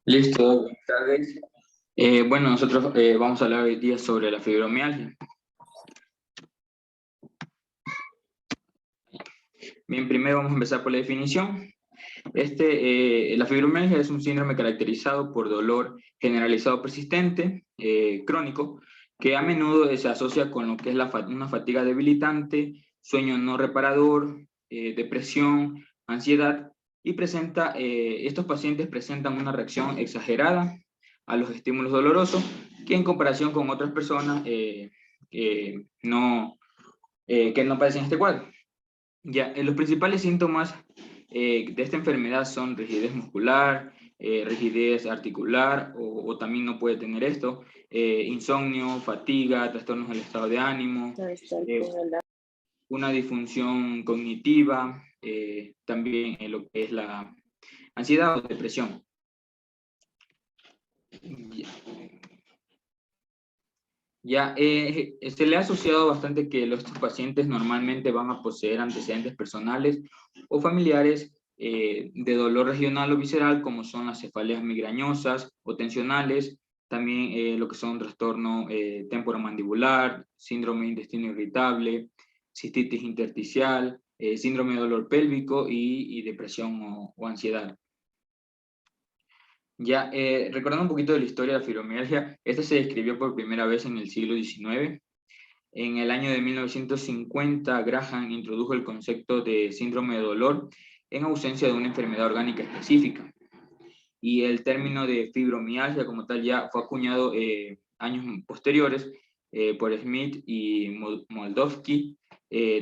Listo, buenas tardes. Bueno, nosotros vamos a hablar hoy día sobre la fibromialgia. Bien, primero vamos a empezar por la definición. La fibromialgia es un síndrome caracterizado por dolor generalizado persistente, crónico, que a menudo se asocia con lo que es una fatiga debilitante, sueño no reparador, depresión, ansiedad, y estos pacientes presentan una reacción exagerada a los estímulos dolorosos, que en comparación con otras personas que no padecen este cuadro. Ya, los principales síntomas de esta enfermedad son rigidez muscular, rigidez articular, o también no puede tener esto, insomnio, fatiga, trastornos del estado de ánimo, eh, una disfunción cognitiva, también lo que es la ansiedad o depresión. Ya. Se le ha asociado bastante que estos pacientes normalmente van a poseer antecedentes personales o familiares de dolor regional o visceral, como son las cefaleas migrañosas o tensionales, también lo que son trastorno temporomandibular, síndrome de intestino irritable, cistitis intersticial, síndrome de dolor pélvico y depresión o ansiedad. Ya, recordando un poquito de la historia de la fibromialgia, esta se describió por primera vez en el siglo XIX. En el año de 1950, Graham introdujo el concepto de síndrome de dolor en ausencia de una enfermedad orgánica específica. Y el término de fibromialgia como tal ya fue acuñado años posteriores por Smith y Moldovsky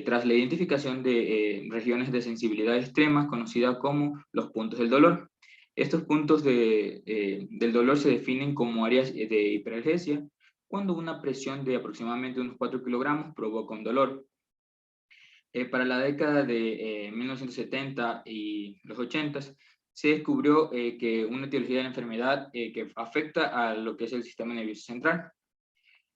tras la identificación de regiones de sensibilidad extremas conocidas como los puntos del dolor. Estos puntos del dolor se definen como áreas de hiperalgesia cuando una presión de aproximadamente unos 4 kilogramos provoca un dolor. Para la década de 1970 y los 80 se descubrió que una etiología de la enfermedad que afecta a lo que es el sistema nervioso central.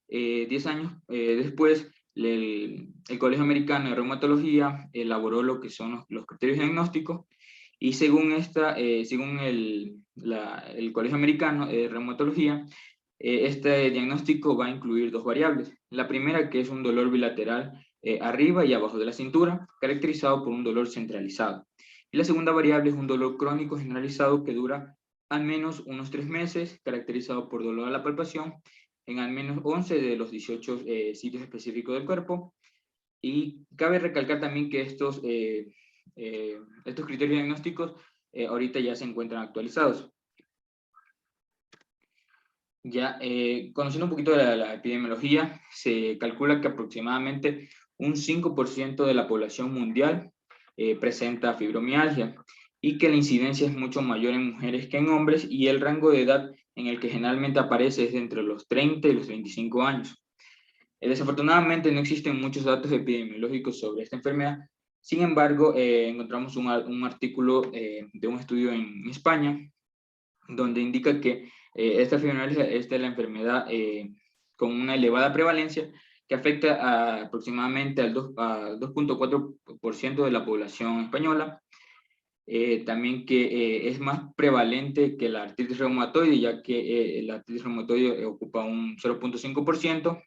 10 años después, el Colegio Americano de Reumatología elaboró lo que son los criterios diagnósticos y según el Colegio Americano de Reumatología, este diagnóstico va a incluir dos variables. La primera, que es un dolor bilateral arriba y abajo de la cintura, caracterizado por un dolor centralizado. Y la segunda variable es un dolor crónico generalizado que dura al menos unos 3 meses, caracterizado por dolor a la palpación en al menos 11 de los 18 sitios específicos del cuerpo. Y cabe recalcar también que estos criterios diagnósticos ahorita ya se encuentran actualizados. Ya, conociendo un poquito de la epidemiología, se calcula que aproximadamente un 5% de la población mundial presenta fibromialgia y que la incidencia es mucho mayor en mujeres que en hombres y el rango de edad en el que generalmente aparece es de entre los 30 y los 25 años. Desafortunadamente no existen muchos datos epidemiológicos sobre esta enfermedad. Sin embargo, encontramos un artículo de un estudio en España donde indica que esta fibromialgia es de la enfermedad con una elevada prevalencia que afecta aproximadamente al 2.4% de la población española. También que es más prevalente que la artritis reumatoide, ya que la artritis reumatoide ocupa un 0.5%,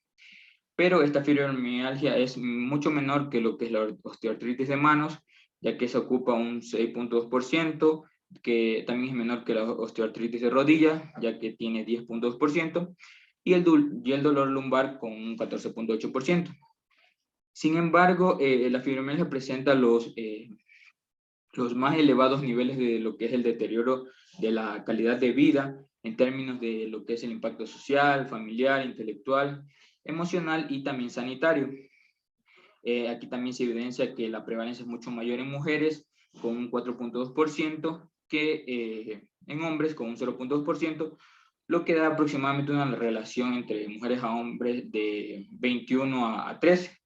pero esta fibromialgia es mucho menor que lo que es la osteoartritis de manos, ya que se ocupa un 6.2%, que también es menor que la osteoartritis de rodilla, ya que tiene 10.2%, y el dolor lumbar con un 14.8%. Sin embargo, la fibromialgia presenta los más elevados niveles de lo que es el deterioro de la calidad de vida en términos de lo que es el impacto social, familiar, intelectual, emocional y también sanitario. Aquí también se evidencia que la prevalencia es mucho mayor en mujeres con un 4.2% que en hombres con un 0.2%, lo que da aproximadamente una relación entre mujeres a hombres de 21 a 13.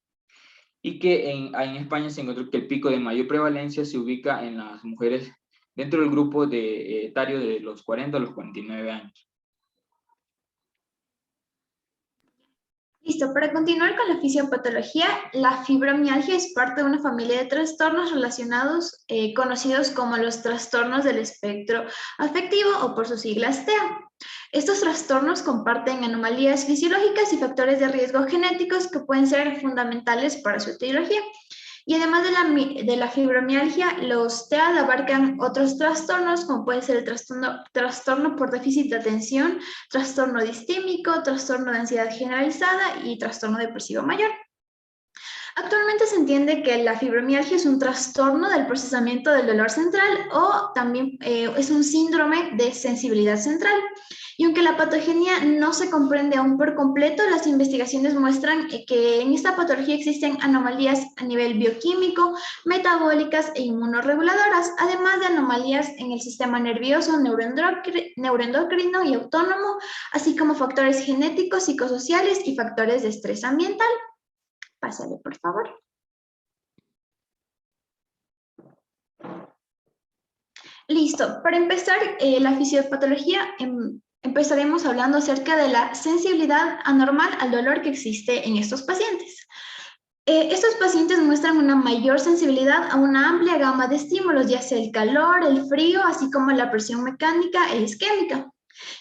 Y que en España se encontró que el pico de mayor prevalencia se ubica en las mujeres dentro del grupo etario de los 40 a los 49 años. Listo, para continuar con la fisiopatología, la fibromialgia es parte de una familia de trastornos relacionados, conocidos como los trastornos del espectro afectivo o por sus siglas TEA. Estos trastornos comparten anomalías fisiológicas y factores de riesgo genéticos que pueden ser fundamentales para su etiología. Y además de la fibromialgia, los TEA abarcan otros trastornos, como puede ser el trastorno por déficit de atención, trastorno distímico, trastorno de ansiedad generalizada y trastorno depresivo mayor. Actualmente se entiende que la fibromialgia es un trastorno del procesamiento del dolor central o también es un síndrome de sensibilidad central. Y aunque la patogenia no se comprende aún por completo, las investigaciones muestran que en esta patología existen anomalías a nivel bioquímico, metabólicas e inmunorreguladoras, además de anomalías en el sistema nervioso, neuroendocrino y autónomo, así como factores genéticos, psicosociales y factores de estrés ambiental. Pásale, por favor. Listo. Para empezar, la fisiopatología, empezaremos hablando acerca de la sensibilidad anormal al dolor que existe en estos pacientes. Estos pacientes muestran una mayor sensibilidad a una amplia gama de estímulos, ya sea el calor, el frío, así como la presión mecánica e isquémica.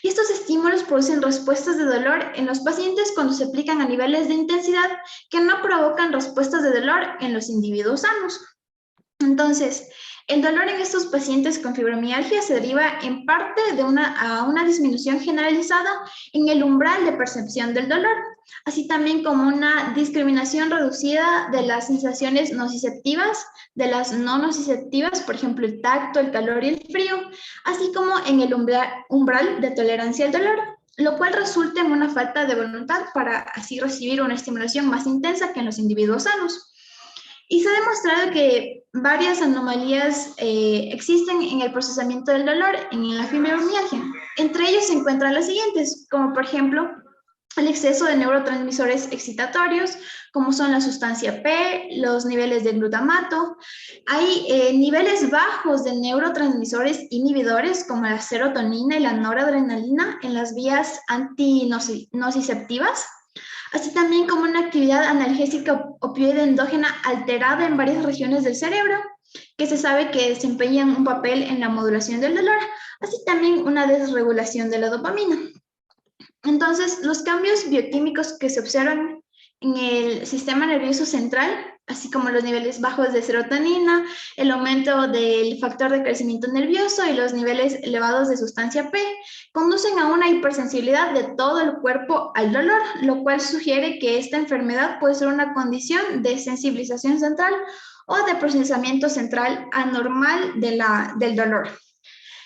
Y estos estímulos producen respuestas de dolor en los pacientes cuando se aplican a niveles de intensidad que no provocan respuestas de dolor en los individuos sanos. Entonces, el dolor en estos pacientes con fibromialgia se deriva en parte de una disminución generalizada en el umbral de percepción del dolor, así también como una discriminación reducida de las sensaciones nociceptivas, de las no nociceptivas, por ejemplo, el tacto, el calor y el frío, así como en el umbral de tolerancia al dolor, lo cual resulta en una falta de voluntad para así recibir una estimulación más intensa que en los individuos sanos. Y se ha demostrado que varias anomalías existen en el procesamiento del dolor en la fibromialgia. Entre ellos se encuentran las siguientes, como por ejemplo el exceso de neurotransmisores excitatorios, como son la sustancia P, los niveles de glutamato. Hay niveles bajos de neurotransmisores inhibidores, como la serotonina y la noradrenalina, en las vías antinociceptivas, así también como una actividad analgésica opioide endógena alterada en varias regiones del cerebro, que se sabe que desempeñan un papel en la modulación del dolor, así también una desregulación de la dopamina. Entonces, los cambios bioquímicos que se observan en el sistema nervioso central, así como los niveles bajos de serotonina, el aumento del factor de crecimiento nervioso y los niveles elevados de sustancia P, conducen a una hipersensibilidad de todo el cuerpo al dolor, lo cual sugiere que esta enfermedad puede ser una condición de sensibilización central o de procesamiento central anormal del dolor.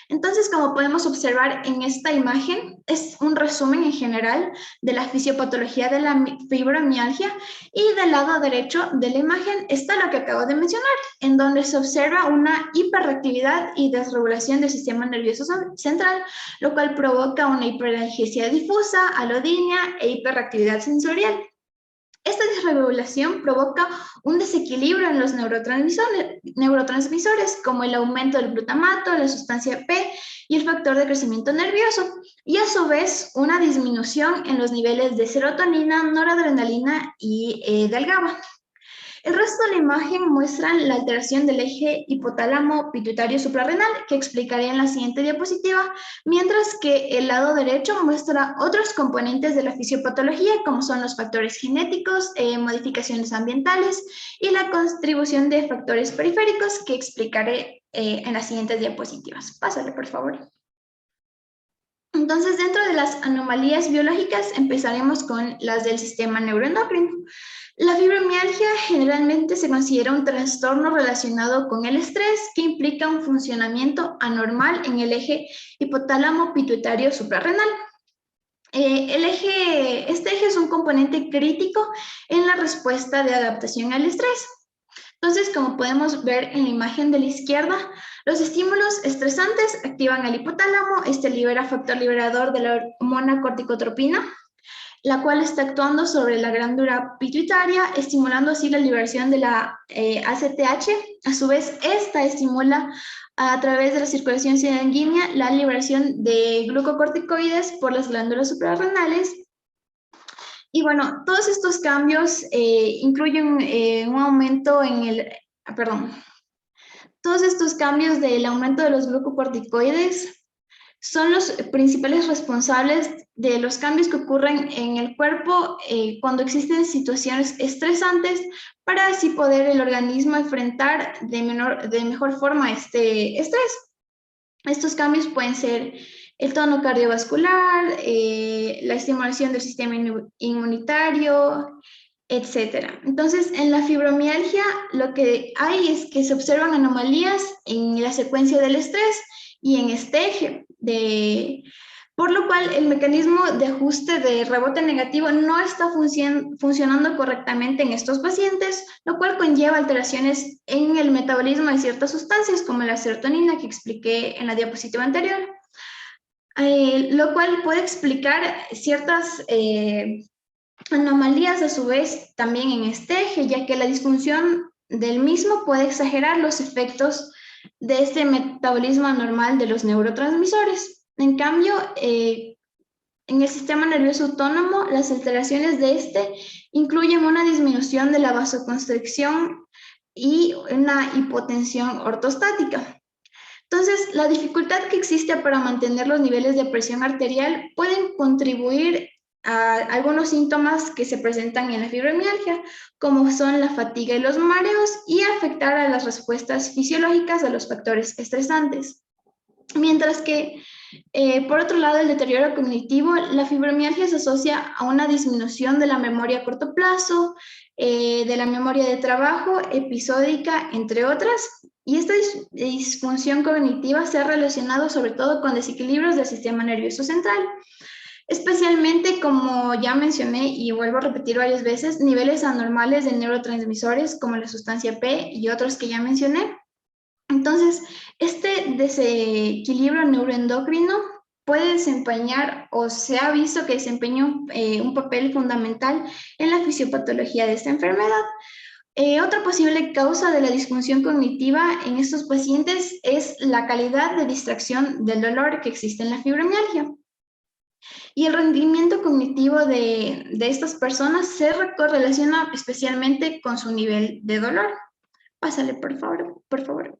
Entonces, como podemos observar en esta imagen, es un resumen en general de la fisiopatología de la fibromialgia, y del lado derecho de la imagen está lo que acabo de mencionar, en donde se observa una hiperactividad y desregulación del sistema nervioso central, lo cual provoca una hiperalgesia difusa, alodinia e hiperactividad sensorial. Esta desregulación provoca un desequilibrio en los neurotransmisores, como el aumento del glutamato, la sustancia P y el factor de crecimiento nervioso, y a su vez una disminución en los niveles de serotonina, noradrenalina y del GABA. El resto de la imagen muestra la alteración del eje hipotálamo pituitario suprarrenal, que explicaré en la siguiente diapositiva, mientras que el lado derecho muestra otros componentes de la fisiopatología, como son los factores genéticos, modificaciones ambientales y la contribución de factores periféricos, que explicaré en las siguientes diapositivas. Pásale, por favor. Entonces, dentro de las anomalías biológicas, empezaremos con las del sistema neuroendocrino. La fibromialgia generalmente se considera un trastorno relacionado con el estrés que implica un funcionamiento anormal en el eje hipotálamo pituitario suprarrenal. Este eje es un componente crítico en la respuesta de adaptación al estrés. Entonces, como podemos ver en la imagen de la izquierda, los estímulos estresantes activan al hipotálamo. Este libera factor liberador de la hormona corticotropina, la cual está actuando sobre la glándula pituitaria, estimulando así la liberación de la ACTH. A su vez, esta estimula a través de la circulación sanguínea la liberación de glucocorticoides por las glándulas suprarrenales. Y bueno, todos estos cambios incluyen un aumento en todos estos cambios del aumento de los glucocorticoides son los principales responsables de los cambios que ocurren en el cuerpo cuando existen situaciones estresantes para así poder el organismo enfrentar de mejor forma este estrés. Estos cambios pueden ser el tono cardiovascular, la estimulación del sistema inmunitario, etcétera. Entonces, en la fibromialgia lo que hay es que se observan anomalías en la secuencia del estrés y en este eje, por lo cual el mecanismo de ajuste de rebote negativo no está funcionando correctamente en estos pacientes, lo cual conlleva alteraciones en el metabolismo de ciertas sustancias como la serotonina que expliqué en la diapositiva anterior, lo cual puede explicar ciertas anomalías a su vez también en este eje, ya que la disfunción del mismo puede exagerar los efectos de este metabolismo anormal de los neurotransmisores. En cambio, en el sistema nervioso autónomo, las alteraciones de este incluyen una disminución de la vasoconstricción y una hipotensión ortostática. Entonces, la dificultad que existe para mantener los niveles de presión arterial pueden contribuir a algunos síntomas que se presentan en la fibromialgia, como son la fatiga y los mareos, y afectar a las respuestas fisiológicas a los factores estresantes. Mientras que, por otro lado, el deterioro cognitivo, la fibromialgia se asocia a una disminución de la memoria a corto plazo, de la memoria de trabajo, episódica, entre otras, y esta disfunción cognitiva se ha relacionado sobre todo con desequilibrios del sistema nervioso central, especialmente, como ya mencioné y vuelvo a repetir varias veces, niveles anormales de neurotransmisores como la sustancia P y otros que ya mencioné. Entonces, este desequilibrio neuroendocrino puede desempeñar o se ha visto que desempeña un papel fundamental en la fisiopatología de esta enfermedad. Otra posible causa de la disfunción cognitiva en estos pacientes es la calidad de distracción del dolor que existe en la fibromialgia. Y el rendimiento cognitivo de estas personas se correlaciona especialmente con su nivel de dolor. Pásale, por favor, por favor.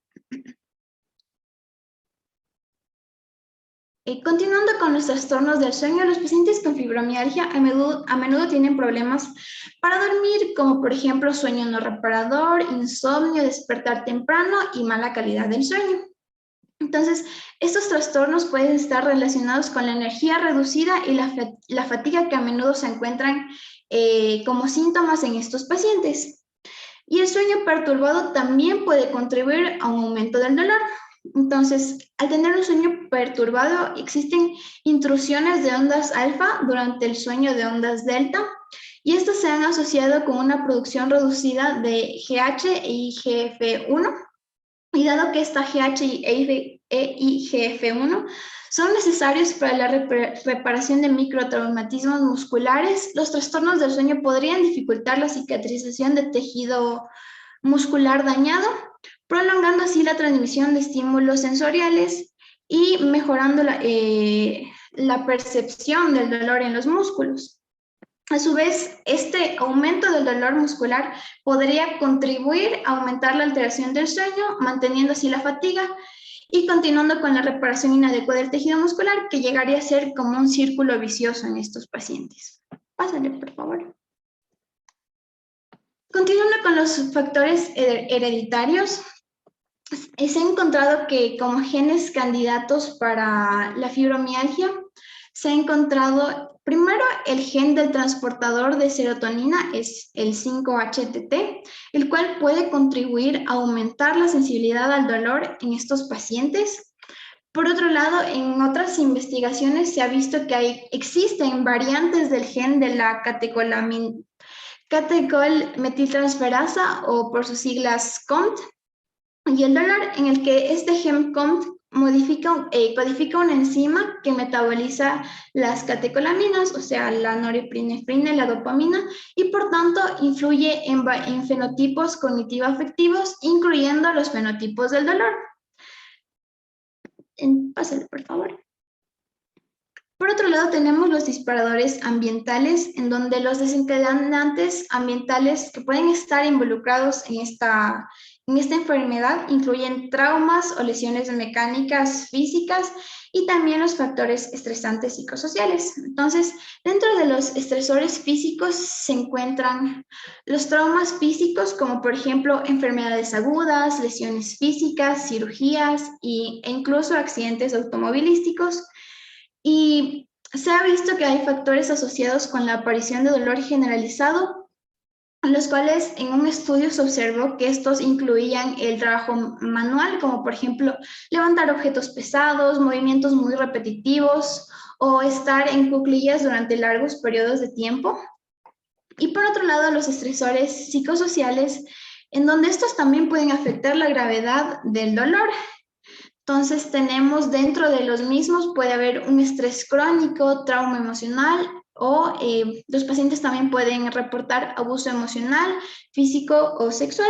Continuando con los trastornos del sueño, los pacientes con fibromialgia a menudo tienen problemas para dormir, como por ejemplo sueño no reparador, insomnio, despertar temprano y mala calidad del sueño. Entonces, estos trastornos pueden estar relacionados con la energía reducida y la fatiga que a menudo se encuentran como síntomas en estos pacientes. Y el sueño perturbado también puede contribuir a un aumento del dolor. Entonces, al tener un sueño perturbado, existen intrusiones de ondas alfa durante el sueño de ondas delta, y estas se han asociado con una producción reducida de GH y IGF-1. Y dado que esta GH y IGF-1 son necesarios para la reparación de microtraumatismos musculares, los trastornos del sueño podrían dificultar la cicatrización de tejido muscular dañado, prolongando así la transmisión de estímulos sensoriales y mejorando la percepción del dolor en los músculos. A su vez, este aumento del dolor muscular podría contribuir a aumentar la alteración del sueño, manteniendo así la fatiga y continuando con la reparación inadecuada del tejido muscular, que llegaría a ser como un círculo vicioso en estos pacientes. Pásale, por favor. Continuando con los factores hereditarios, se ha encontrado que como genes candidatos para la fibromialgia, se ha encontrado primero el gen del transportador de serotonina, es el 5-HTT, el cual puede contribuir a aumentar la sensibilidad al dolor en estos pacientes. Por otro lado, en otras investigaciones se ha visto que existen variantes del gen de la catecolmetiltransferasa, o por sus siglas COMT, y el dolor en el que este gen COMT codifica una enzima que metaboliza las catecolaminas, o sea, la norepinefrina y la dopamina, y por tanto influye en fenotipos cognitivo-afectivos, incluyendo los fenotipos del dolor. Pásale, por favor. Por otro lado tenemos los disparadores ambientales, en donde los desencadenantes ambientales que pueden estar involucrados en esta enfermedad incluyen traumas o lesiones mecánicas físicas y también los factores estresantes psicosociales. Entonces, dentro de los estresores físicos se encuentran los traumas físicos, como por ejemplo enfermedades agudas, lesiones físicas, cirugías e incluso accidentes automovilísticos. Y se ha visto que hay factores asociados con la aparición de dolor generalizado, los cuales en un estudio se observó que estos incluían el trabajo manual, como por ejemplo levantar objetos pesados, movimientos muy repetitivos o estar en cuclillas durante largos periodos de tiempo. Y por otro lado, los estresores psicosociales, en donde estos también pueden afectar la gravedad del dolor. Entonces tenemos dentro de los mismos, puede haber un estrés crónico, trauma emocional o los pacientes también pueden reportar abuso emocional, físico o sexual.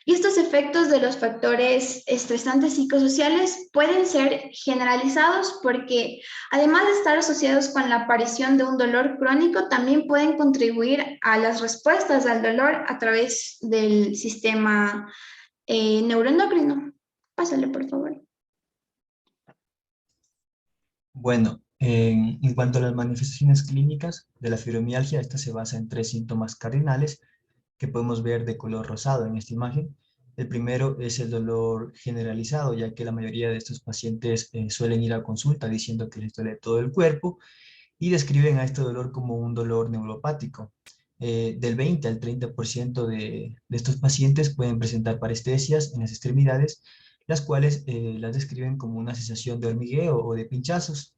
Y estos efectos de los factores estresantes psicosociales pueden ser generalizados porque además de estar asociados con la aparición de un dolor crónico, también pueden contribuir a las respuestas al dolor a través del sistema neuroendocrino. Pásale, por favor. Bueno, en cuanto a las manifestaciones clínicas de la fibromialgia, esta se basa en 3 síntomas cardinales que podemos ver de color rosado en esta imagen. El primero es el dolor generalizado, ya que la mayoría de estos pacientes suelen ir a consulta diciendo que les duele todo el cuerpo y describen a este dolor como un dolor neuropático. Del 20 al 30% de estos pacientes pueden presentar parestesias en las extremidades, las cuales las describen como una sensación de hormigueo o de pinchazos.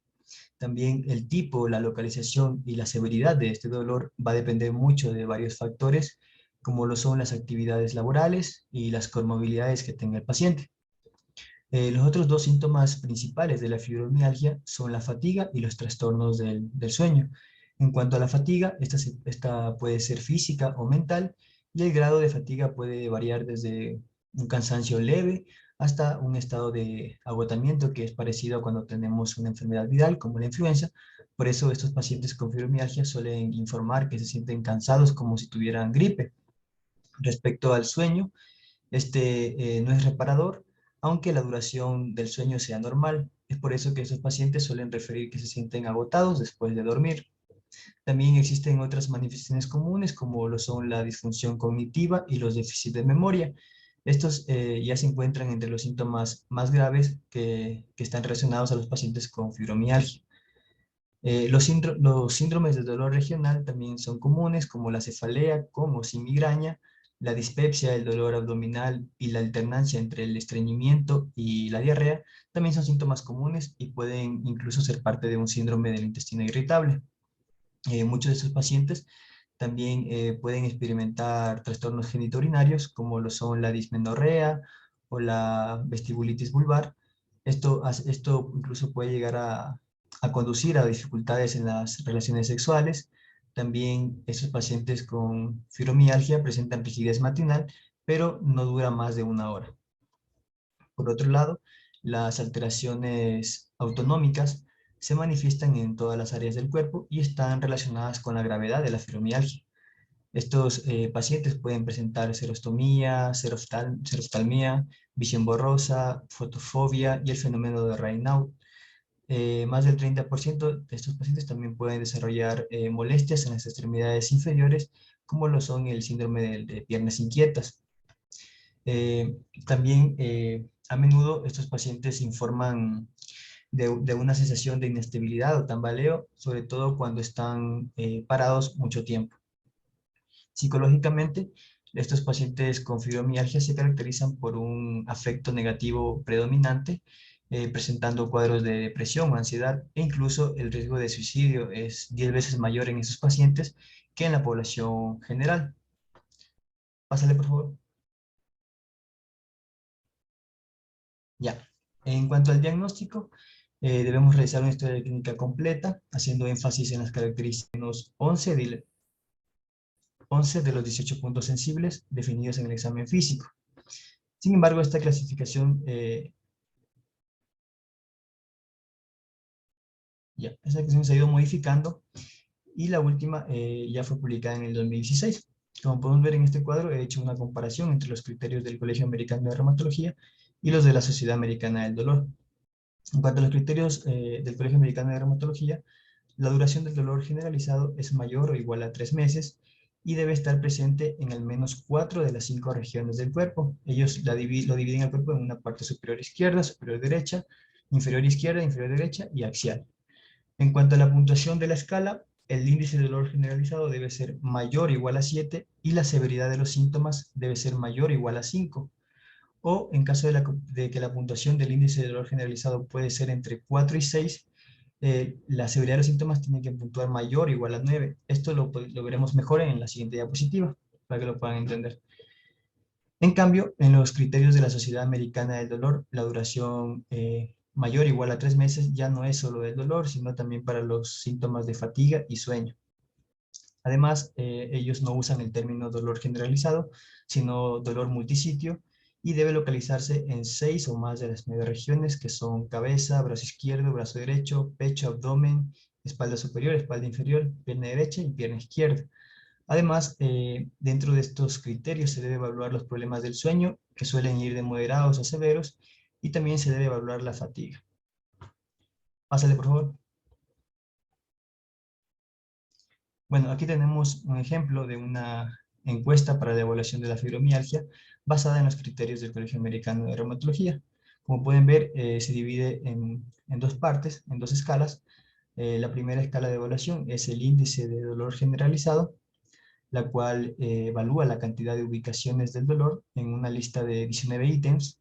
También el tipo, la localización y la severidad de este dolor va a depender mucho de varios factores, como lo son las actividades laborales y las comorbilidades que tenga el paciente. Los otros 2 síntomas principales de la fibromialgia son la fatiga y los trastornos del sueño. En cuanto a la fatiga, esta puede ser física o mental, y el grado de fatiga puede variar desde un cansancio leve hasta un estado de agotamiento que es parecido a cuando tenemos una enfermedad viral como la influenza. Por eso estos pacientes con fibromialgia suelen informar que se sienten cansados como si tuvieran gripe. Respecto al sueño, no es reparador, aunque la duración del sueño sea normal. Es por eso que estos pacientes suelen referir que se sienten agotados después de dormir. También existen otras manifestaciones comunes, como lo son la disfunción cognitiva y los déficits de memoria. Estos ya se encuentran entre los síntomas más graves que están relacionados a los pacientes con fibromialgia. Los síndromes de dolor regional también son comunes, como la cefalea con o sin migraña, la dispepsia, el dolor abdominal y la alternancia entre el estreñimiento y la diarrea también son síntomas comunes y pueden incluso ser parte de un síndrome del intestino irritable. Muchos de estos pacientes también pueden experimentar trastornos genitourinarios, como lo son la dismenorrea o la vestibulitis vulvar. Esto incluso puede llegar a conducir a dificultades en las relaciones sexuales. También estos pacientes con fibromialgia presentan rigidez matinal, pero no dura más de 1 hora. Por otro lado, las alteraciones autonómicas se manifiestan en todas las áreas del cuerpo y están relacionadas con la gravedad de la fibromialgia. Estos pacientes pueden presentar xerostomía, xeroftalmía, visión borrosa, fotofobia y el fenómeno de Raynaud. Más del 30% de estos pacientes también pueden desarrollar molestias en las extremidades inferiores, como lo son el síndrome de piernas inquietas. También a menudo estos pacientes informan de una sensación de inestabilidad o tambaleo, sobre todo cuando están parados mucho tiempo. Psicológicamente, estos pacientes con fibromialgia se caracterizan por un afecto negativo predominante, presentando cuadros de depresión o ansiedad, e incluso el riesgo de suicidio es 10 veces mayor en esos pacientes que en la población general. Pásale, por favor. Ya. En cuanto al diagnóstico, debemos realizar una historia clínica completa, haciendo énfasis en las características 11 de los 18 puntos sensibles definidos en el examen físico. Sin embargo, esta clasificación Ya, esa sección se ha ido modificando y la última ya fue publicada en el 2016. Como podemos ver en este cuadro, he hecho una comparación entre los criterios del Colegio Americano de Reumatología y los de la Sociedad Americana del Dolor. En cuanto a los criterios del Colegio Americano de Reumatología, la duración del dolor generalizado es mayor o igual a 3 meses y debe estar presente en al menos 4 de las 5 regiones del cuerpo. Ellos lo dividen el cuerpo en una parte superior izquierda, superior derecha, inferior izquierda, inferior derecha y axial. En cuanto a la puntuación de la escala, el índice de dolor generalizado debe ser mayor o igual a 7 y la severidad de los síntomas debe ser mayor o igual a 5. O en caso de que la puntuación del índice de dolor generalizado puede ser entre 4 y 6, la severidad de los síntomas tiene que puntuar mayor o igual a 9. Esto lo veremos mejor en la siguiente diapositiva, para que lo puedan entender. En cambio, en los criterios de la Sociedad Americana del Dolor, la duración mayor o igual a 3 meses ya no es solo del dolor, sino también para los síntomas de fatiga y sueño. Además, ellos no usan el término dolor generalizado, sino dolor multisitio, y debe localizarse en 6 o más de las 9 regiones, que son cabeza, brazo izquierdo, brazo derecho, pecho, abdomen, espalda superior, espalda inferior, pierna derecha y pierna izquierda. Además, dentro de estos criterios se debe evaluar los problemas del sueño, que suelen ir de moderados a severos, y también se debe evaluar la fatiga. Pásale, por favor. Bueno, aquí tenemos un ejemplo de una encuesta para la evaluación de la fibromialgia basada en los criterios del Colegio Americano de Reumatología. Como pueden ver, se divide en dos partes, en dos escalas. La primera escala de evaluación es el índice de dolor generalizado, la cual evalúa la cantidad de ubicaciones del dolor en una lista de 19 ítems.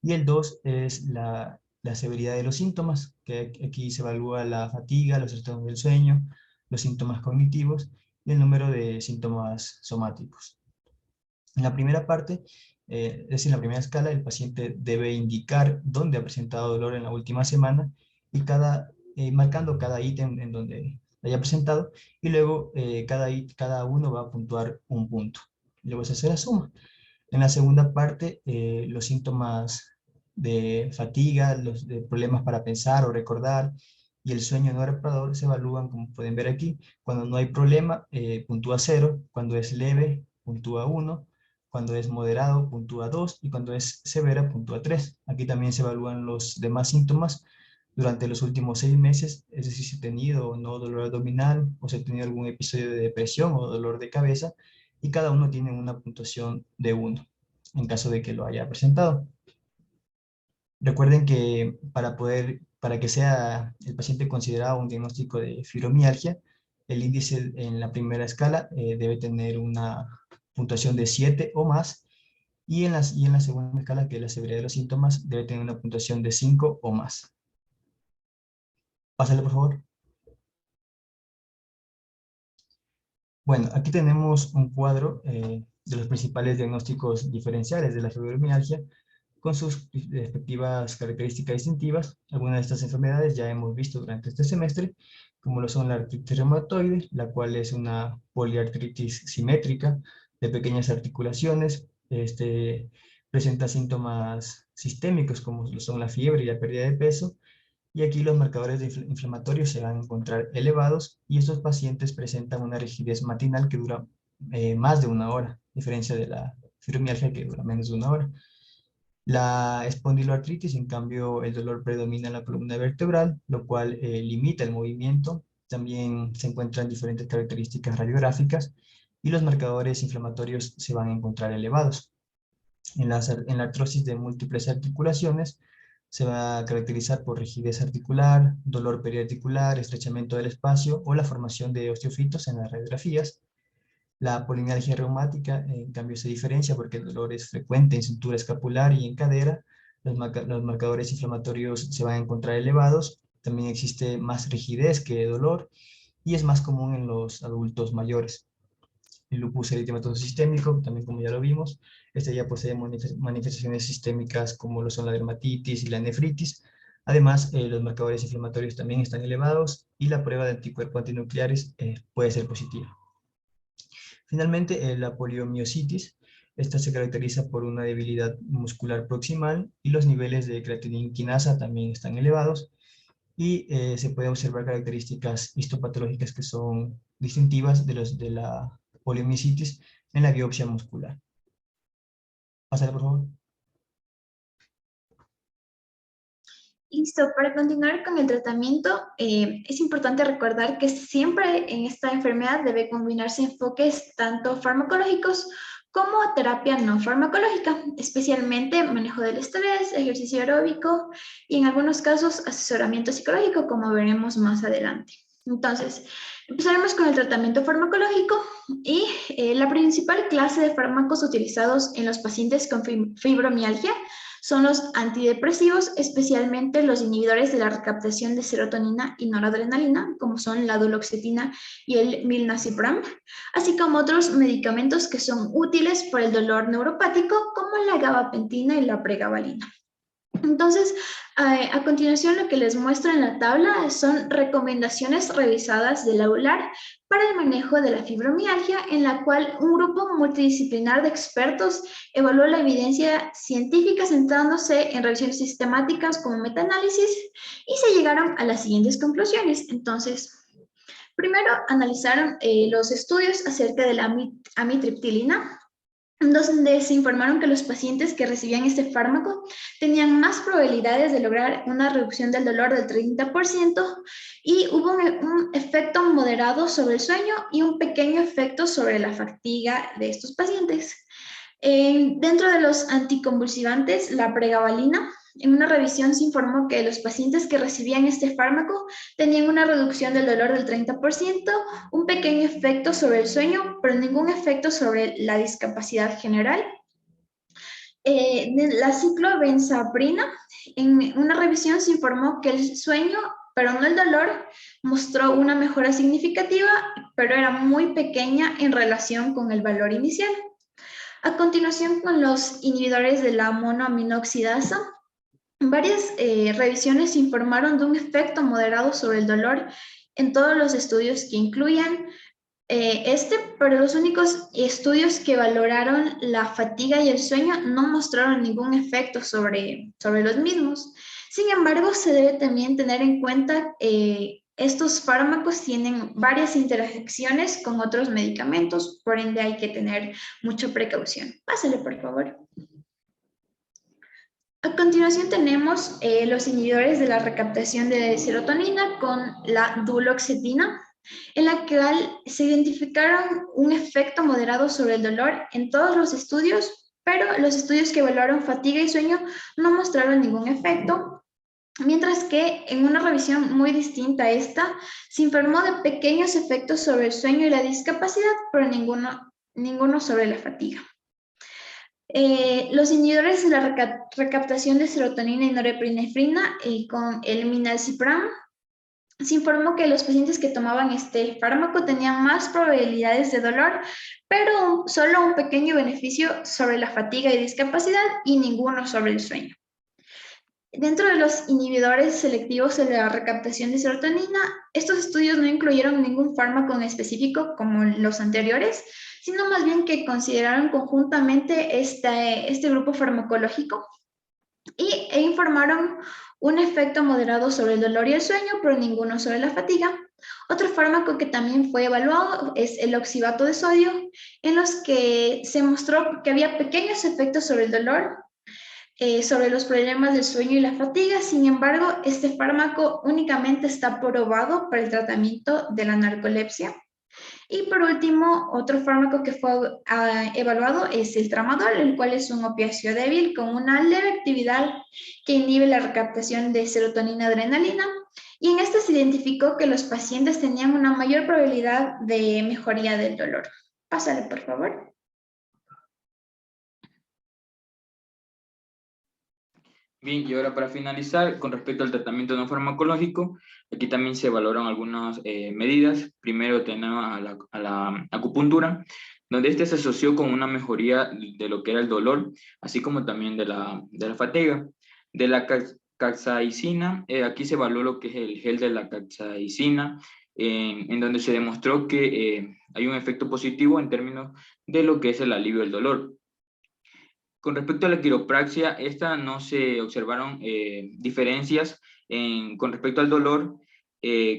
Y el 2 es la severidad de los síntomas, que aquí se evalúa la fatiga, los trastornos del sueño, los síntomas cognitivos y el número de síntomas somáticos. En la primera parte, es decir, en la primera escala, el paciente debe indicar dónde ha presentado dolor en la última semana y marcando cada ítem en donde haya presentado, y luego cada uno va a puntuar un punto. Luego se hace la suma. En la segunda parte, los síntomas de fatiga, los de problemas para pensar o recordar y el sueño no reparador se evalúan, como pueden ver aquí. Cuando no hay problema, puntúa 0, cuando es leve, puntúa 1, cuando es moderado, puntúa 2, y cuando es severa, puntúa 3. Aquí también se evalúan los demás síntomas durante los últimos 6 meses, es decir, si he tenido o no dolor abdominal, o si he tenido algún episodio de depresión o dolor de cabeza, y cada uno tiene una puntuación de 1, en caso de que lo haya presentado. Recuerden que para que sea el paciente considerado un diagnóstico de fibromialgia, el índice en la primera escala debe tener una puntuación de 7 o más, y en la segunda escala, que es la severidad de los síntomas, debe tener una puntuación de 5 o más. Pásale, por favor. Bueno, aquí tenemos un cuadro de los principales diagnósticos diferenciales de la fibromialgia con sus respectivas características distintivas. Algunas de estas enfermedades ya hemos visto durante este semestre, como lo son la artritis reumatoide, la cual es una poliartritis simétrica de pequeñas articulaciones. Presenta síntomas sistémicos como lo son la fiebre y la pérdida de peso, y aquí los marcadores inflamatorios se van a encontrar elevados, y estos pacientes presentan una rigidez matinal que dura más de 1 hora, a diferencia de la fibromialgia que dura menos de 1 hora. La espondiloartritis, en cambio, el dolor predomina en la columna vertebral, lo cual limita el movimiento. También se encuentran diferentes características radiográficas y los marcadores inflamatorios se van a encontrar elevados. En la artrosis de múltiples articulaciones se va a caracterizar por rigidez articular, dolor periarticular, estrechamiento del espacio o la formación de osteofitos en las radiografías. La polimialgia reumática, en cambio, se diferencia porque el dolor es frecuente en cintura escapular y en cadera. Los marcadores inflamatorios se van a encontrar elevados. También existe más rigidez que dolor y es más común en los adultos mayores. El lupus eritematoso sistémico, también como ya lo vimos, ya posee manifestaciones sistémicas como lo son la dermatitis y la nefritis. Además, los marcadores inflamatorios también están elevados y la prueba de anticuerpos antinucleares puede ser positiva. Finalmente, la poliomiositis, esta se caracteriza por una debilidad muscular proximal y los niveles de creatinina quinasa también están elevados. y se pueden observar características histopatológicas que son distintivas de la poliomielitis en la biopsia muscular. Pásale, por favor. Listo, para continuar con el tratamiento, es importante recordar que siempre en esta enfermedad debe combinarse enfoques tanto farmacológicos como terapia no farmacológica, especialmente manejo del estrés, ejercicio aeróbico y en algunos casos asesoramiento psicológico, como veremos más adelante. Entonces, empezaremos con el tratamiento farmacológico y la principal clase de fármacos utilizados en los pacientes con fibromialgia son los antidepresivos, especialmente los inhibidores de la recaptación de serotonina y noradrenalina, como son la duloxetina y el milnacipran, así como otros medicamentos que son útiles para el dolor neuropático, como la gabapentina y la pregabalina. Entonces, a continuación lo que les muestro en la tabla son recomendaciones revisadas del EULAR para el manejo de la fibromialgia, en la cual un grupo multidisciplinar de expertos evaluó la evidencia científica centrándose en revisiones sistemáticas como metaanálisis y se llegaron a las siguientes conclusiones. Entonces, primero analizaron los estudios acerca de la amitriptilina, donde se informaron que los pacientes que recibían este fármaco tenían más probabilidades de lograr una reducción del dolor del 30% y hubo un efecto moderado sobre el sueño y un pequeño efecto sobre la fatiga de estos pacientes. Dentro de los anticonvulsivantes, la pregabalina, en una revisión se informó que los pacientes que recibían este fármaco tenían una reducción del dolor del 30%, un pequeño efecto sobre el sueño, pero ningún efecto sobre la discapacidad general. La ciclobenzaprina, en una revisión se informó que el sueño, pero no el dolor, mostró una mejora significativa, pero era muy pequeña en relación con el valor inicial. A continuación, con los inhibidores de la monoaminoxidasa, varias revisiones informaron de un efecto moderado sobre el dolor en todos los estudios que incluían pero los únicos estudios que valoraron la fatiga y el sueño no mostraron ningún efecto sobre los mismos. Sin embargo, se debe también tener en cuenta estos fármacos tienen varias interacciones con otros medicamentos, por ende hay que tener mucha precaución. Pásale, por favor. A continuación tenemos los inhibidores de la recaptación de serotonina con la duloxetina, en la cual se identificaron un efecto moderado sobre el dolor en todos los estudios, pero los estudios que evaluaron fatiga y sueño no mostraron ningún efecto, mientras que en una revisión muy distinta a esta, se informó de pequeños efectos sobre el sueño y la discapacidad, pero ninguno sobre la fatiga. Los inhibidores de la recaptación de serotonina y norepinefrina con el milnacipran, se informó que los pacientes que tomaban este fármaco tenían más probabilidades de dolor, pero solo un pequeño beneficio sobre la fatiga y discapacidad y ninguno sobre el sueño. Dentro de los inhibidores selectivos de la recaptación de serotonina, estos estudios no incluyeron ningún fármaco en específico como los anteriores, sino más bien que consideraron conjuntamente este grupo farmacológico e informaron un efecto moderado sobre el dolor y el sueño, pero ninguno sobre la fatiga. Otro fármaco que también fue evaluado es el oxalato de sodio, en los que se mostró que había pequeños efectos sobre el dolor, sobre los problemas del sueño y la fatiga. Sin embargo, este fármaco únicamente está probado para el tratamiento de la narcolepsia. Y por último, otro fármaco que fue evaluado es el tramadol, el cual es un opiáceo débil con una leve actividad que inhibe la recaptación de serotonina y adrenalina. Y en este se identificó que los pacientes tenían una mayor probabilidad de mejoría del dolor. Pásale, por favor. Bien, y ahora para finalizar, con respecto al tratamiento no farmacológico, aquí también se valoran algunas medidas. Primero tenemos a la acupuntura, donde este se asoció con una mejoría de lo que era el dolor, así como también de la fatiga. De la capsaicina, aquí se evaluó lo que es el gel de la capsaicina, en donde se demostró que hay un efecto positivo en términos de lo que es el alivio del dolor. Con respecto a la quiropraxia, esta no se observaron diferencias Con respecto al dolor,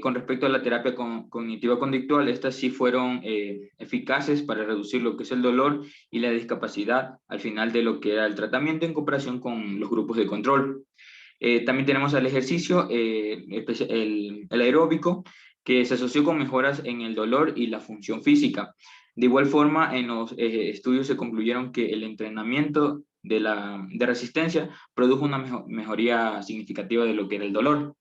con respecto a la terapia cognitiva conductual, estas sí fueron eficaces para reducir lo que es el dolor y la discapacidad al final de lo que era el tratamiento en comparación con los grupos de control. También tenemos al ejercicio, el aeróbico, que se asoció con mejoras en el dolor y la función física. De igual forma, en los estudios se concluyeron que el entrenamiento de resistencia produjo una mejoría significativa de lo que era el dolor.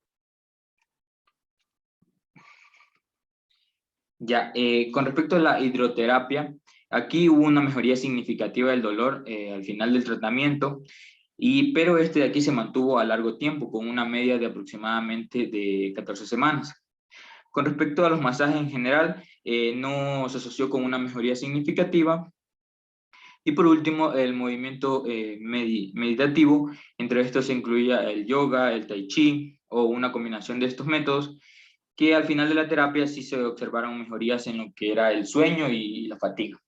Ya, con respecto a la hidroterapia, aquí hubo una mejoría significativa del dolor al final del tratamiento, pero este de aquí se mantuvo a largo tiempo, con una media de aproximadamente de 14 semanas. Con respecto a los masajes en general, no se asoció con una mejoría significativa. Y por último, el movimiento meditativo, entre estos se incluía el yoga, el tai chi o una combinación de estos métodos, que al final de la terapia sí se observaron mejorías en lo que era el sueño y la fatiga.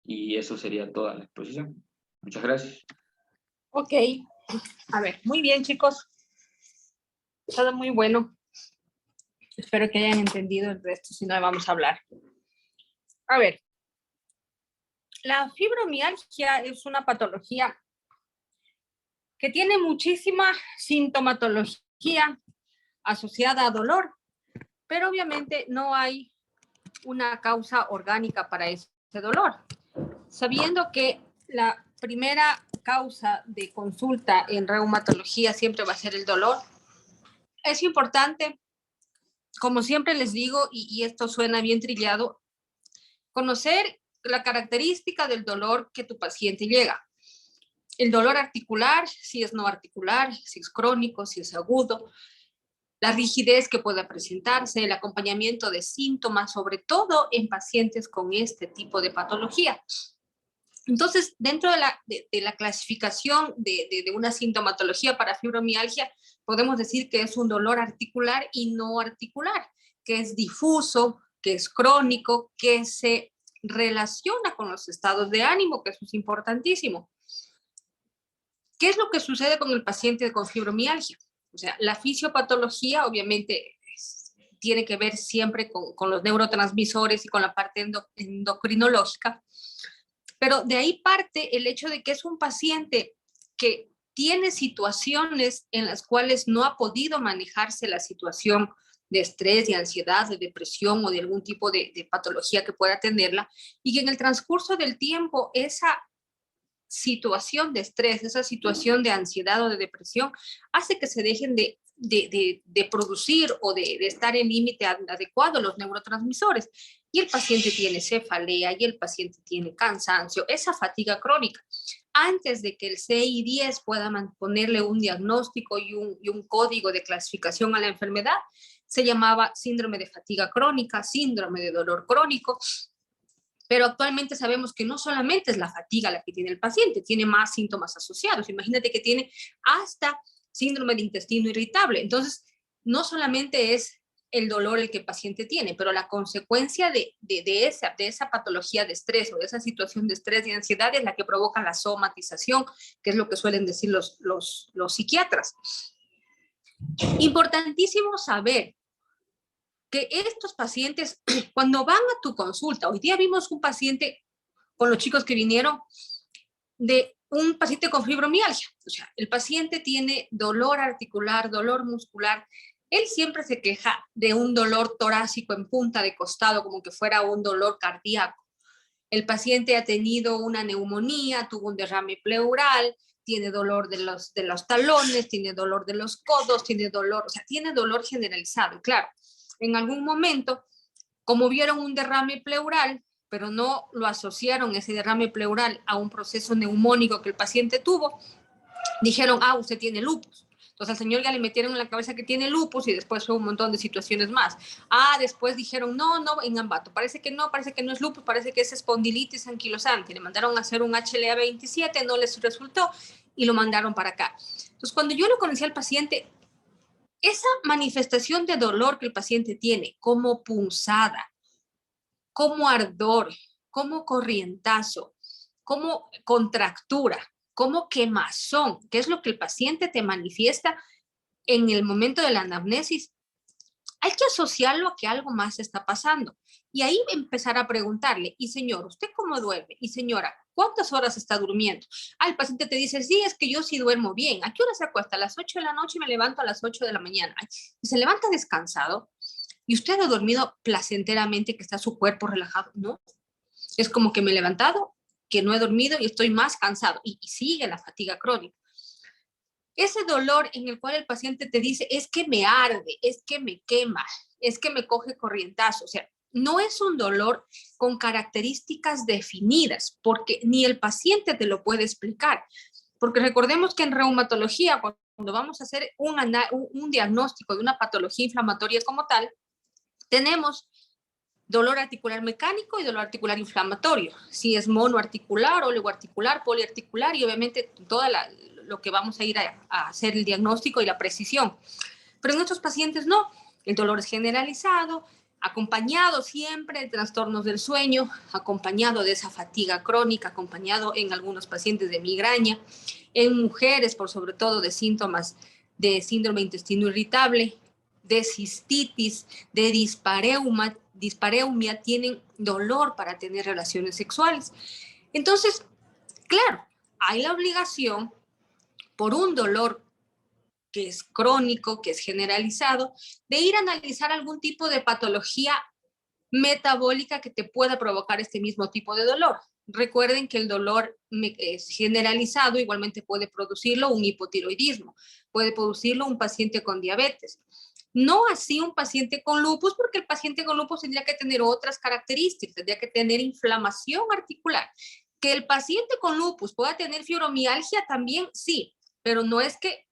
Y eso sería toda la exposición. Muchas gracias. Ok, a ver, muy bien, chicos. Todo muy bueno. Espero que hayan entendido el resto, si no vamos a hablar. A ver, la fibromialgia es una patología que tiene muchísima sintomatología asociada a dolor, pero obviamente no hay una causa orgánica para ese dolor. Sabiendo que la primera causa de consulta en reumatología siempre va a ser el dolor, es importante, como siempre les digo, y esto suena bien trillado, conocer la característica del dolor que tu paciente llega. El dolor articular, si es no articular, si es crónico, si es agudo, la rigidez que pueda presentarse, el acompañamiento de síntomas, sobre todo en pacientes con este tipo de patología. Entonces, dentro de la clasificación de una sintomatología para fibromialgia, podemos decir que es un dolor articular y no articular, que es difuso, que es crónico, que se relaciona con los estados de ánimo, que eso es importantísimo. ¿Qué es lo que sucede con el paciente con fibromialgia? O sea, la fisiopatología obviamente tiene que ver siempre con los neurotransmisores y con la parte endocrinológica, pero de ahí parte el hecho de que es un paciente que tiene situaciones en las cuales no ha podido manejarse la situación de estrés, de ansiedad, de depresión o de algún tipo de patología que pueda tenerla, y que en el transcurso del tiempo esa situación de estrés, esa situación de ansiedad o de depresión, hace que se dejen de producir o de estar en límite adecuado los neurotransmisores. Y el paciente tiene cefalea y el paciente tiene cansancio, esa fatiga crónica. Antes de que el CI-10 pueda ponerle un diagnóstico y un código de clasificación a la enfermedad, se llamaba síndrome de fatiga crónica, síndrome de dolor crónico. Pero actualmente sabemos que no solamente es la fatiga la que tiene el paciente, tiene más síntomas asociados. Imagínate que tiene hasta síndrome de intestino irritable. Entonces, no solamente es el dolor el que el paciente tiene, pero la consecuencia de esa patología de estrés o de esa situación de estrés y ansiedad es la que provoca la somatización, que es lo que suelen decir los psiquiatras. Importantísimo saber que estos pacientes, cuando van a tu consulta, hoy día vimos un paciente con los chicos que vinieron, de un paciente con fibromialgia. O sea, el paciente tiene dolor articular, dolor muscular. Él siempre se queja de un dolor torácico en punta de costado, como que fuera un dolor cardíaco. El paciente ha tenido una neumonía, tuvo un derrame pleural, tiene dolor de los talones, tiene dolor de los codos, tiene dolor, o sea, tiene dolor generalizado. Y claro, en algún momento, como vieron un derrame pleural, pero no lo asociaron ese derrame pleural a un proceso neumónico que el paciente tuvo, dijeron, usted tiene lupus. Entonces al señor ya le metieron en la cabeza que tiene lupus y después fue un montón de situaciones más. Después dijeron, no, en Ambato, parece que no es lupus, parece que es espondilitis anquilosante. Le mandaron a hacer un HLA-27, no les resultó y lo mandaron para acá. Entonces cuando yo lo conocí al paciente, esa manifestación de dolor que el paciente tiene, como punzada, como ardor, como corrientazo, como contractura, como quemazón, que es lo que el paciente te manifiesta, en el momento de la anamnesis, hay que asociarlo a que algo más está pasando. Y ahí empezar a preguntarle, y señor, ¿usted cómo duerme? Y señora, ¿cuántas horas está durmiendo? El paciente te dice, sí, es que yo sí duermo bien. ¿A qué hora se acuesta? A las 8 de la noche y me levanto a las 8 de la mañana. Y se levanta descansado. ¿Y usted ha dormido placenteramente, que está su cuerpo relajado? No. Es como que me he levantado, que no he dormido y estoy más cansado. Y sigue la fatiga crónica. Ese dolor en el cual el paciente te dice, es que me arde, es que me quema, es que me coge corrientazo. O sea, no es un dolor con características definidas, porque ni el paciente te lo puede explicar. Porque recordemos que en reumatología, cuando vamos a hacer un diagnóstico de una patología inflamatoria como tal, tenemos dolor articular mecánico y dolor articular inflamatorio. Si es monoarticular, oligoarticular, poliarticular y obviamente lo que vamos a ir a hacer el diagnóstico y la precisión. Pero en otros pacientes no. El dolor es generalizado, acompañado siempre de trastornos del sueño, acompañado de esa fatiga crónica, acompañado en algunos pacientes de migraña, en mujeres por sobre todo de síntomas de síndrome de intestino irritable, de cistitis, de dispareumia, tienen dolor para tener relaciones sexuales. Entonces, claro, hay la obligación por un dolor que es crónico, que es generalizado, de ir a analizar algún tipo de patología metabólica que te pueda provocar este mismo tipo de dolor. Recuerden que el dolor es generalizado, igualmente puede producirlo un hipotiroidismo, puede producirlo un paciente con diabetes. No así un paciente con lupus, porque el paciente con lupus tendría que tener otras características, tendría que tener inflamación articular. Que el paciente con lupus pueda tener fibromialgia también, sí, pero no es que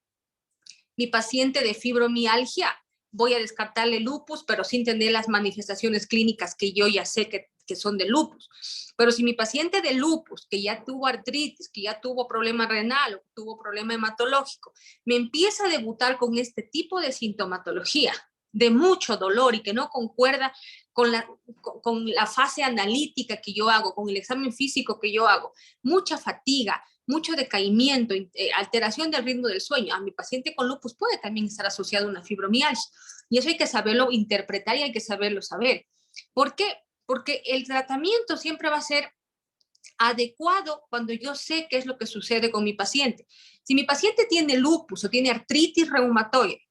mi paciente de fibromialgia voy a descartarle lupus, pero sin tener las manifestaciones clínicas que yo ya sé que son de lupus. Pero si mi paciente de lupus, que ya tuvo artritis, que ya tuvo problema renal o tuvo problema hematológico, me empieza a debutar con este tipo de sintomatología, de mucho dolor y que no concuerda con la fase analítica que yo hago, con el examen físico que yo hago, mucha fatiga, mucho decaimiento, alteración del ritmo del sueño. A mi paciente con lupus puede también estar asociado a una fibromialgia. Y eso hay que saberlo interpretar y hay que saberlo saber. ¿Por qué? Porque el tratamiento siempre va a ser adecuado cuando yo sé qué es lo que sucede con mi paciente. Si mi paciente tiene lupus o tiene artritis reumatoide,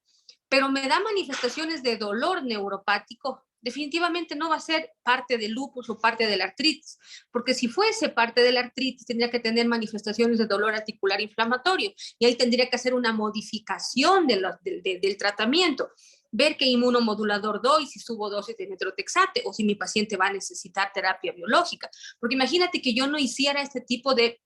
pero me da manifestaciones de dolor neuropático, definitivamente no va a ser parte del lupus o parte de la artritis, porque si fuese parte de la artritis tendría que tener manifestaciones de dolor articular inflamatorio y ahí tendría que hacer una modificación del tratamiento, ver qué inmunomodulador doy, si subo dosis de metrotexate o si mi paciente va a necesitar terapia biológica, porque imagínate que yo no hiciera este tipo de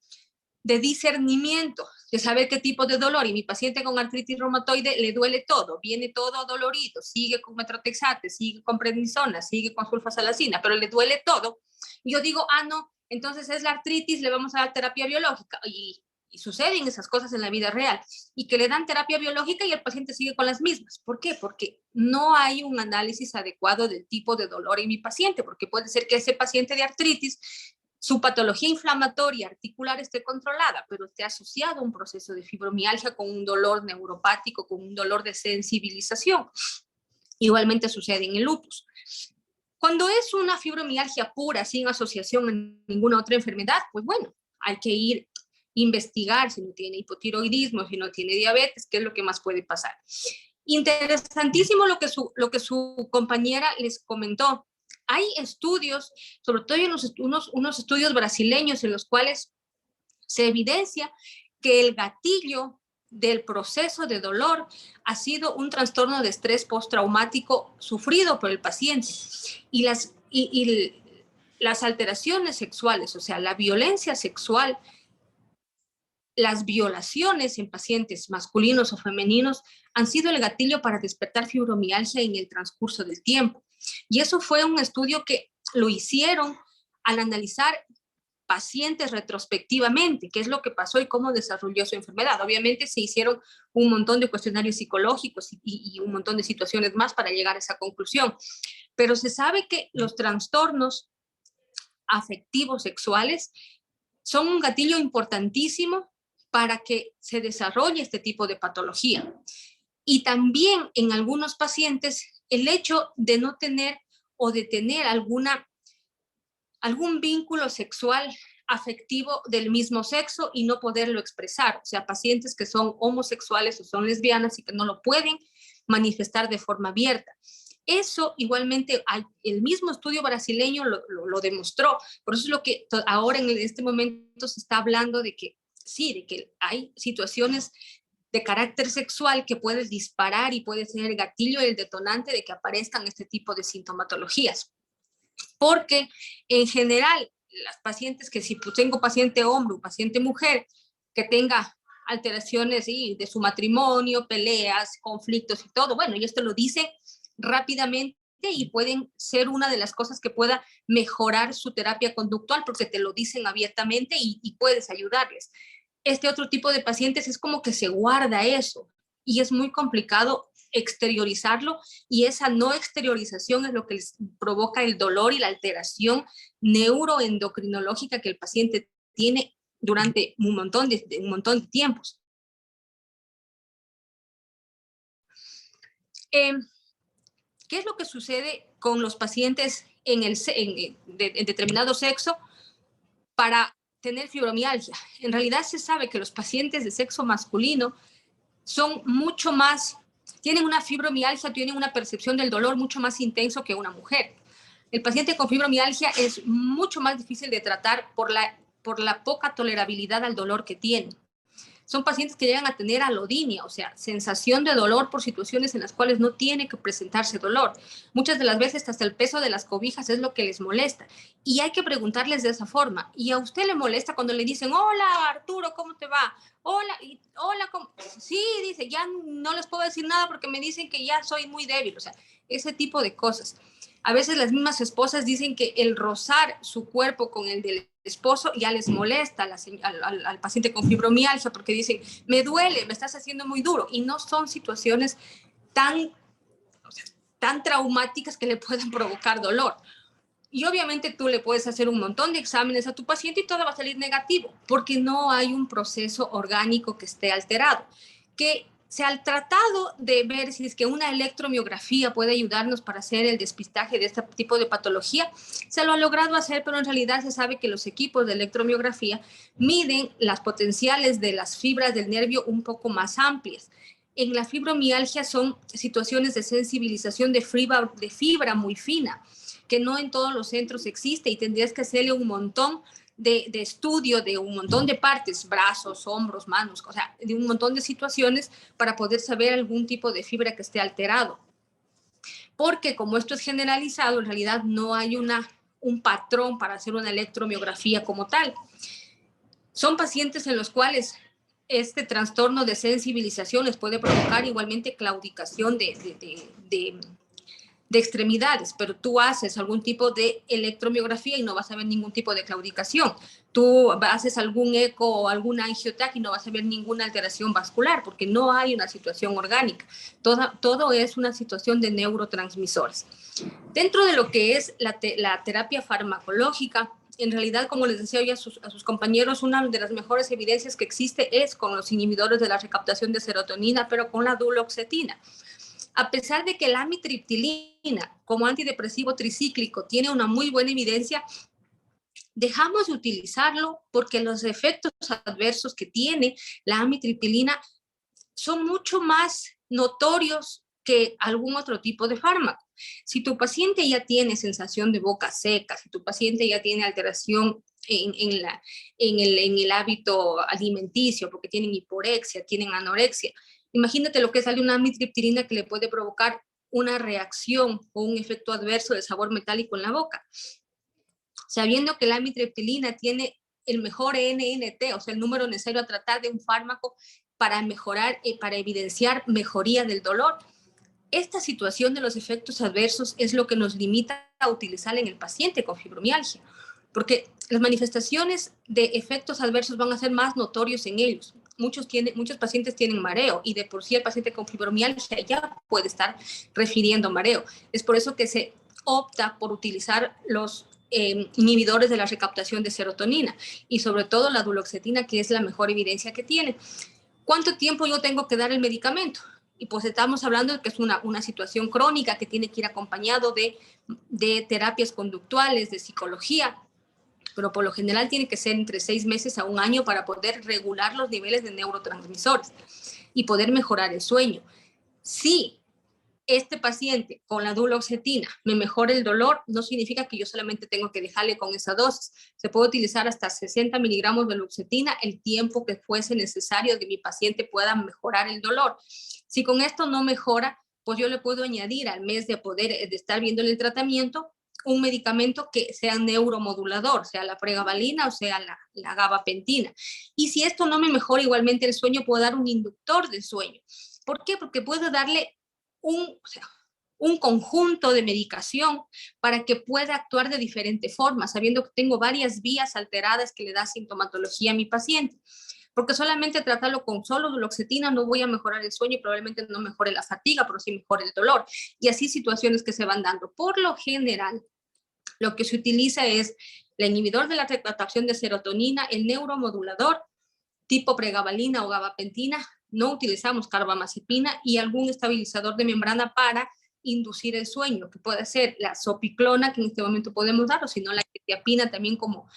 discernimiento, de saber qué tipo de dolor, y mi paciente con artritis reumatoide le duele todo, viene todo dolorido, sigue con metrotexate, sigue con prednisona, sigue con sulfasalacina, pero le duele todo, y yo digo, no, entonces es la artritis, le vamos a dar terapia biológica, y suceden esas cosas en la vida real, y que le dan terapia biológica y el paciente sigue con las mismas. ¿Por qué? Porque no hay un análisis adecuado del tipo de dolor en mi paciente, porque puede ser que ese paciente de artritis su patología inflamatoria articular esté controlada, pero esté asociado a un proceso de fibromialgia con un dolor neuropático, con un dolor de sensibilización. Igualmente sucede en el lupus. Cuando es una fibromialgia pura, sin asociación a ninguna otra enfermedad, pues bueno, hay que ir a investigar si no tiene hipotiroidismo, si no tiene diabetes, qué es lo que más puede pasar. Interesantísimo lo que su compañera les comentó. Hay estudios, sobre todo unos estudios brasileños en los cuales se evidencia que el gatillo del proceso de dolor ha sido un trastorno de estrés postraumático sufrido por el paciente y las alteraciones sexuales, o sea, la violencia sexual, las violaciones en pacientes masculinos o femeninos han sido el gatillo para despertar fibromialgia en el transcurso del tiempo. Y eso fue un estudio que lo hicieron al analizar pacientes retrospectivamente, qué es lo que pasó y cómo desarrolló su enfermedad. Obviamente se hicieron un montón de cuestionarios psicológicos y un montón de situaciones más para llegar a esa conclusión. Pero se sabe que los trastornos afectivos sexuales son un gatillo importantísimo para que se desarrolle este tipo de patología. Y también en algunos pacientes el hecho de no tener o de tener algún vínculo sexual afectivo del mismo sexo y no poderlo expresar. O sea, pacientes que son homosexuales o son lesbianas y que no lo pueden manifestar de forma abierta. Eso igualmente el mismo estudio brasileño lo demostró. Por eso es lo que ahora en este momento se está hablando de que sí, de que hay situaciones de carácter sexual que puede disparar y puede ser el gatillo y el detonante de que aparezcan este tipo de sintomatologías. Porque en general, las pacientes que si tengo paciente hombre o paciente mujer que tenga alteraciones de su matrimonio, peleas, conflictos y todo, bueno, y esto lo dicen rápidamente y pueden ser una de las cosas que pueda mejorar su terapia conductual porque te lo dicen abiertamente y puedes ayudarles. Este otro tipo de pacientes es como que se guarda eso y es muy complicado exteriorizarlo y esa no exteriorización es lo que les provoca el dolor y la alteración neuroendocrinológica que el paciente tiene durante un montón de tiempos. ¿Qué es lo que sucede con los pacientes en determinado sexo para tener fibromialgia? En realidad se sabe que los pacientes de sexo masculino son mucho más, tienen una fibromialgia, tienen una percepción del dolor mucho más intenso que una mujer. El paciente con fibromialgia es mucho más difícil de tratar por la poca tolerabilidad al dolor que tiene. Son pacientes que llegan a tener alodinia, o sea, sensación de dolor por situaciones en las cuales no tiene que presentarse dolor. Muchas de las veces hasta el peso de las cobijas es lo que les molesta. Y hay que preguntarles de esa forma. ¿Y a usted le molesta cuando le dicen, hola Arturo, ¿cómo te va? Hola, ¿cómo? Sí, dice, ya no les puedo decir nada porque me dicen que ya soy muy débil. O sea, ese tipo de cosas. A veces las mismas esposas dicen que el rozar su cuerpo con el del esposo ya les molesta al paciente con fibromialgia porque dicen, me duele, me estás haciendo muy duro. Y no son situaciones tan traumáticas que le puedan provocar dolor. Y obviamente tú le puedes hacer un montón de exámenes a tu paciente y todo va a salir negativo porque no hay un proceso orgánico que esté alterado. Que se ha tratado de ver si es que una electromiografía puede ayudarnos para hacer el despistaje de este tipo de patología. Se lo ha logrado hacer, pero en realidad se sabe que los equipos de electromiografía miden las potenciales de las fibras del nervio un poco más amplias. En la fibromialgia son situaciones de sensibilización de fibra muy fina, que no en todos los centros existe y tendrías que hacerle un montón de estudio de un montón de partes, brazos, hombros, manos, o sea, de un montón de situaciones para poder saber algún tipo de fibra que esté alterado. Porque como esto es generalizado, en realidad no hay un patrón para hacer una electromiografía como tal. Son pacientes en los cuales este trastorno de sensibilización les puede provocar igualmente claudicación de extremidades, pero tú haces algún tipo de electromiografía y no vas a ver ningún tipo de claudicación. Tú haces algún eco o alguna angiotac y no vas a ver ninguna alteración vascular porque no hay una situación orgánica. Todo es una situación de neurotransmisores. Dentro de lo que es la terapia farmacológica, en realidad, como les decía hoy a sus compañeros, una de las mejores evidencias que existe es con los inhibidores de la recaptación de serotonina, pero con la duloxetina. A pesar de que la amitriptilina como antidepresivo tricíclico tiene una muy buena evidencia, dejamos de utilizarlo porque los efectos adversos que tiene la amitriptilina son mucho más notorios que algún otro tipo de fármaco. Si tu paciente ya tiene sensación de boca seca, si tu paciente ya tiene alteración en el hábito alimenticio, porque tienen hiporexia, tienen anorexia, imagínate lo que es una amitriptilina que le puede provocar una reacción o un efecto adverso de sabor metálico en la boca. Sabiendo que la amitriptilina tiene el mejor NNT, o sea, el número necesario a tratar de un fármaco para mejorar, para evidenciar mejoría del dolor. Esta situación de los efectos adversos es lo que nos limita a utilizar en el paciente con fibromialgia, porque las manifestaciones de efectos adversos van a ser más notorios en ellos. Muchos pacientes tienen mareo y de por sí el paciente con fibromialgia ya puede estar refiriendo mareo. Es por eso que se opta por utilizar los inhibidores de la recaptación de serotonina y sobre todo la duloxetina, que es la mejor evidencia que tiene. ¿Cuánto tiempo yo tengo que dar el medicamento? y pues estamos hablando de que es una situación crónica que tiene que ir acompañado de terapias conductuales, de psicología, pero por lo general tiene que ser entre 6 meses a 1 año para poder regular los niveles de neurotransmisores y poder mejorar el sueño. Si este paciente con la duloxetina me mejora el dolor, no significa que yo solamente tengo que dejarle con esa dosis. Se puede utilizar hasta 60 miligramos de duloxetina el tiempo que fuese necesario que mi paciente pueda mejorar el dolor. Si con esto no mejora, pues yo le puedo añadir al mes de estar viendo el tratamiento un medicamento que sea neuromodulador, sea la pregabalina o sea la gabapentina. Y si esto no me mejora igualmente el sueño, puedo dar un inductor del sueño. ¿Por qué? Porque puedo darle un conjunto de medicación para que pueda actuar de diferente forma, sabiendo que tengo varias vías alteradas que le da sintomatología a mi paciente. Porque solamente tratarlo con solo duloxetina no voy a mejorar el sueño y probablemente no mejore la fatiga, pero sí mejore el dolor. Y así situaciones que se van dando. Por lo general, lo que se utiliza es el inhibidor de la recaptación de serotonina, el neuromodulador, tipo pregabalina o gabapentina. No utilizamos carbamazepina y algún estabilizador de membrana para inducir el sueño, que puede ser la zopiclona, que en este momento podemos dar, o si no la quetiapina también como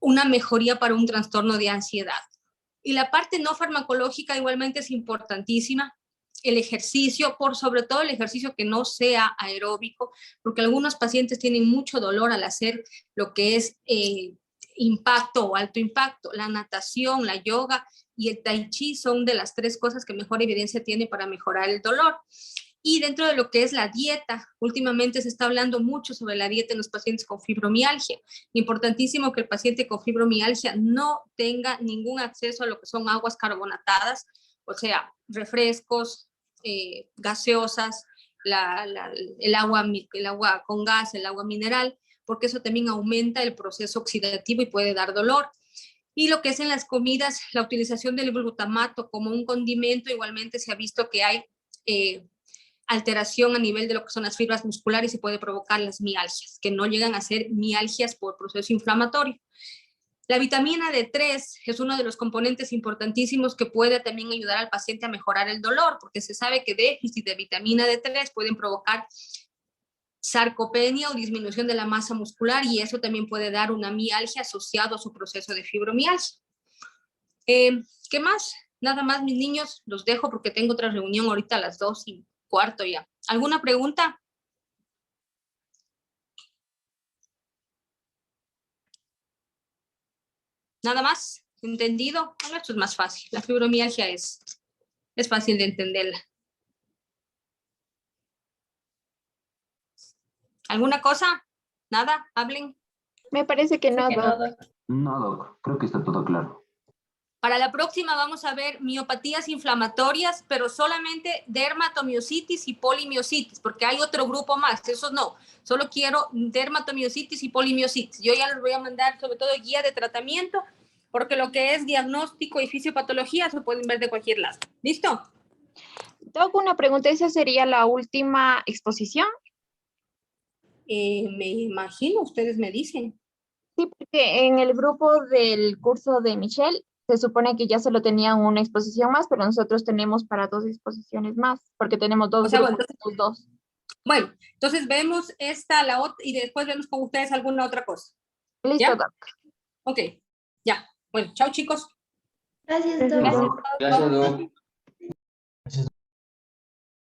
una mejoría para un trastorno de ansiedad. Y la parte no farmacológica igualmente es importantísima. El ejercicio, por sobre todo el ejercicio que no sea aeróbico, porque algunos pacientes tienen mucho dolor al hacer lo que es impacto o alto impacto. La natación, la yoga y el tai chi son de las 3 cosas que mejor evidencia tiene para mejorar el dolor. Y dentro de lo que es la dieta, últimamente se está hablando mucho sobre la dieta en los pacientes con fibromialgia. Importantísimo que el paciente con fibromialgia no tenga ningún acceso a lo que son aguas carbonatadas, o sea, refrescos, gaseosas, el agua con gas, el agua mineral, porque eso también aumenta el proceso oxidativo y puede dar dolor. Y lo que es en las comidas, la utilización del glutamato como un condimento, igualmente se ha visto que hay alteración a nivel de lo que son las fibras musculares y puede provocar las mialgias, que no llegan a ser mialgias por proceso inflamatorio. La vitamina D3 es uno de los componentes importantísimos que puede también ayudar al paciente a mejorar el dolor, porque se sabe que déficit de vitamina D3 pueden provocar sarcopenia o disminución de la masa muscular y eso también puede dar una mialgia asociado a su proceso de fibromialgia. ¿Qué más? Nada más, mis niños, los dejo porque tengo otra reunión ahorita a las 2:15 ya. ¿Alguna pregunta? ¿Nada más? ¿Entendido? Bueno, esto es más fácil. La fibromialgia es fácil de entenderla. ¿Alguna cosa? ¿Nada? ¿Hablen? Me parece que no, Doc. No, Doc, creo que está todo claro. Para la próxima vamos a ver miopatías inflamatorias, pero solamente dermatomiositis y polimiositis, porque hay otro grupo más, eso no. Solo quiero dermatomiositis y polimiositis. Yo ya les voy a mandar sobre todo guía de tratamiento, porque lo que es diagnóstico y fisiopatología se pueden ver de cualquier lado. ¿Listo? Doc, una pregunta, ¿esa sería la última exposición? Me imagino, ustedes me dicen. Sí, porque en el grupo del curso de Michelle se supone que ya solo tenían una exposición más, pero nosotros tenemos para 2 exposiciones más, porque tenemos 2 grupos, Bueno, 2. Bueno, entonces vemos esta, la otra, y después vemos con ustedes alguna otra cosa. Listo, ¿Ya? Doc. Ok, ya. Bueno, chao chicos. Gracias, Doc. Gracias, Doc. Gracias, Doc. Gracias.